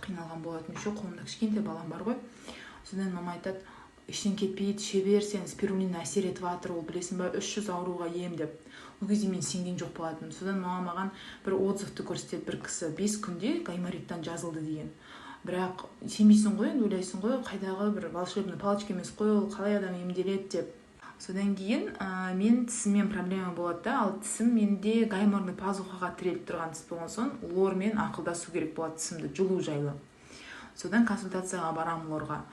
қиналған болатын. Еще қолымда кішкентай балам бар ғой. Содан мама айтады, іштен кетпейді, іше бер, сен спирулин әсер етіп жатыр, ол білесің ба, 300 ауруға ем деп. Ол кезде мен сенген жоқ болатын. Содан мама маған бір отзывты көрсетеді, бір кісі 5 күнде гаймориттан жазылды деген. Бірақ сенбейсің ғой, енді ойлайсың ғой, қайдағы бір волшебный палочка емес қой, ол қалай адам емделеді деп. Содан кейін мен тісіммен проблема болады да, ал тісім менде гайморный пазухаға тіреліп тұрған тіс болған соң лормен ақылдасу керек болады тісімді жұлу жайлы. Содан консультацияға барамын лорға.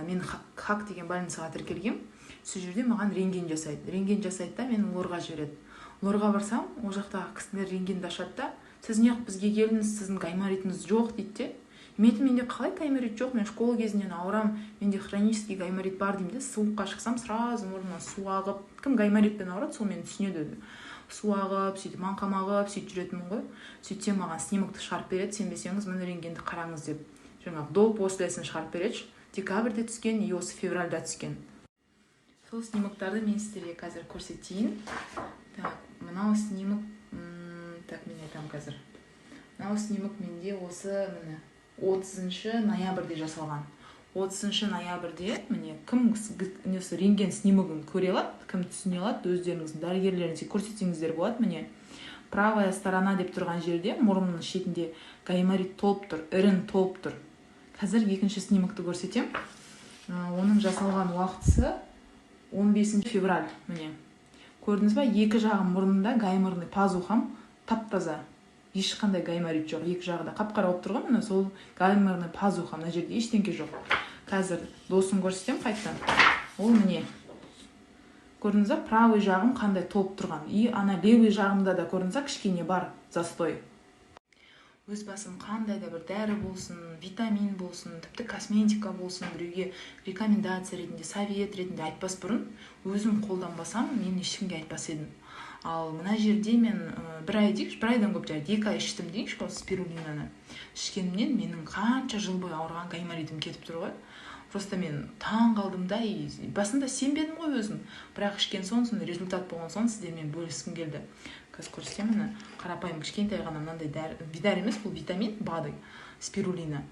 Мен хак деген больницаға тіркелгем. Сол жерде маған рентген жасайды. Рентген жасайды да мені лорға жібереді. Лорға барсам, ол жақтағы кісілер рентгенді ашады да, сіз неғып бізге келдіңіз, сіздің гайморитіңіз жоқ дейді де. Менде қалай гайморит жоқ, мен школа кезінен ауырам, менде хронический гайморит бар деймін де, суыққа шықсам сразу мұрнымнан су ағып, кім гайморитпен ауырады, сол мені түсінеді. Су ағып, сөйтіп маңқам ағып, сөйтіп жүретінмін ғой. Сөйтсем маған снимкті шығарып береді, сенбесеңіз міне рентгенді қараңыз деп. Жаңағы до послесін шығарып береді. Декабрьде түскен, и осы февральда түскен. Сол снимоктарды мен сіздерге қазір көрсетейін. Так, мынау снимок, так мен айтам қазір. Мынау снимок менде осы міне 30 ноябрьде жасалған. 30 ноябрьде міне кім несі рентген снимогын көре алады, кім түсіне алады, өздеріңіздің дәрігерлеріңізге көрсетсеңіздер болады. Міне правая сторона деп тұрған жерде мұрынның шетінде гайморит толып тұр, ірін толып тұр. Қазір екінші снимокты көрсетем. Оның жасалған уақытысы 15 февраль. Міне көрдіңіз ба, екі жағым мұрнында гайморный пазухам тап-таза. Ешқандай гайморит жоқ, екі жағы да қап-қара болып тұрған, міне сол гайморный пазуха, мына жерде ештеңке жоқ. Қазір досын көрсетем қайтадан. Ол міне. Көрдіңіз ба, правый жағым қандай толып тұрған. И ана левый жағымда да көрдіңіз ба, кішкене бар застой. Өз басым қандай да бір дәрі болсын, витамин болсын, тіпті косметика болсын, біреуге рекомендация ретінде, совет ретінде айтпас бұрын, өзім қолданбасам, мен ешкімге айтпас едім. Ал мына жерде мен бір айдан көп жайды 2 ай іштім дейікші, спирулинаны. Ішкенімнен менің қанша жыл бойы ауырған гайморитім кетіп тұр ғой. Просто мен таң қалдым да, басында сенбедім ғой өзім. Бірақ ішкен соң, результат болған соң сіздермен бөліскім келді. Қазір көрсетемін, қарапайым кішкентай ғана мынандай дәрі емес, бұл витамин, БАДы, спирулина.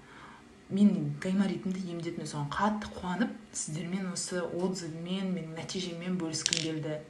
Мен гайморитімді емдетуіне соған қатты қуанып, сіздермен осы отзывымен, менің нәтижеммен бөліскім келді.